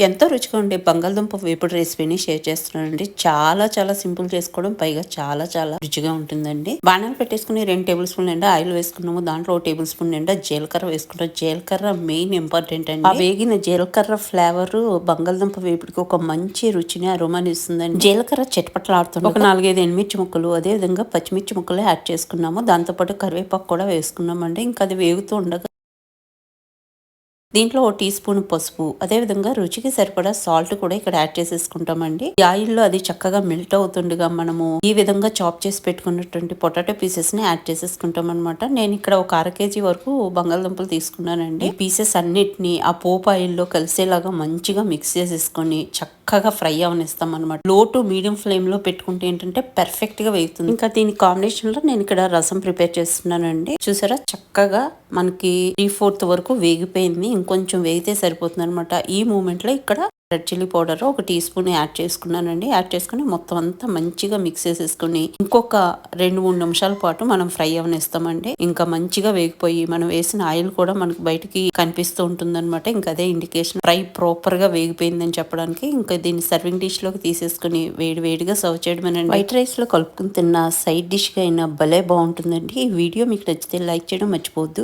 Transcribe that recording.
ఎంతో రుచిగా ఉండే బంగాళదుంప వేపుడు రెసిపీని షేర్ చేస్తున్నానండి. చాలా చాలా సింపుల్ చేసుకోవడం, పైగా చాలా చాలా రుచిగా ఉంటుందండి. బాణాలు పెట్టేసుకుని 2 టేబుల్ స్పూన్ నిండా ఆయిల్ వేసుకున్నాము. దాంట్లో 1 టేబుల్ స్పూన్ నిండా జీలకర్ర వేసుకుంటాం. జీలకర్ర మెయిన్ ఇంపార్టెంట్ అండి. ఆ వేగిన జీలకర్ర ఫ్లేవర్ బంగాళదుంప వేపుడికి ఒక మంచి రుచిని అరోమాని ఇస్తుందండి. జీలకర్ర చిటపట్లాడుతుంది. ఒక 4-5 ఎండుమిర్చి ముక్కలు, అదే విధంగా పచ్చిమిర్చి ముక్కలు యాడ్ చేసుకున్నాము. దాంతోపాటు కరివేపాకు కూడా వేసుకున్నామండి. ఇంకా అది వేగుతూ ఉండగా దీంట్లో 1 టీ స్పూన్ పసుపు, అదేవిధంగా రుచికి సరిపడా సాల్ట్ కూడా ఇక్కడ యాడ్ చేసేసుకుంటామండి. ఈ ఆయిల్లో అది చక్కగా మెల్ట్ అవుతుండగా మనము ఈ విధంగా చాప్ చేసి పెట్టుకున్నటువంటి పొటాటో పీసెస్ ని యాడ్ చేసేసుకుంటాం అనమాట. నేను ఇక్కడ ఒక 1/2 కేజీ వరకు బంగాళదుంపలు తీసుకున్నానండి. ఈ పీసెస్ అన్నిటిని ఆ పోపు ఆయిల్లో కలిసేలాగా మంచిగా మిక్స్ చేసేసుకొని చక్కగా ఫ్రై అవనిస్తాం అనమాట. లో టు మీడియం ఫ్లేమ్ లో పెట్టుకుంటే ఏంటంటే పర్ఫెక్ట్ గా వేగుతుంది. ఇంకా దీని కాంబినేషన్ లో నేను ఇక్కడ రసం ప్రిపేర్ చేస్తున్నానండి. చూసారా, చక్కగా మనకి 3/4 వరకు వేగిపోయింది. ఇంకొంచెం వేగితే సరిపోతుంది అనమాట. ఈ మూమెంట్ లో ఇక్కడ red chilli powder 1 teaspoon add చేసుకున్నానండి. యాడ్ చేసుకుని మొత్తం అంతా మంచిగా మిక్స్ చేసేసుకుని ఇంకొక 2-3 నిమిషాల పాటు మనం ఫ్రై అవనిస్తామండి. ఇంకా మంచిగా వేగిపోయి మనం వేసిన ఆయిల్ కూడా మనకు బయటికి కనిపిస్తూ ఉంటుంది అనమాట. ఇంకా అదే ఇండికేషన్ ఫ్రై ప్రాపర్ గా వేగిపోయిందని చెప్పడానికి. ఇంకా దీన్ని సర్వింగ్ డిష్ లోకి తీసేసుకుని వేడి వేడిగా సర్వ్ చేయడమేనండి. వైట్ రైస్ లో కలుపుకుని తిన్న సైడ్ డిష్ గా అయినా భలే బాగుంటుందండి. ఈ వీడియో మీకు నచ్చితే లైక్ చేయడం మర్చిపోవద్దు.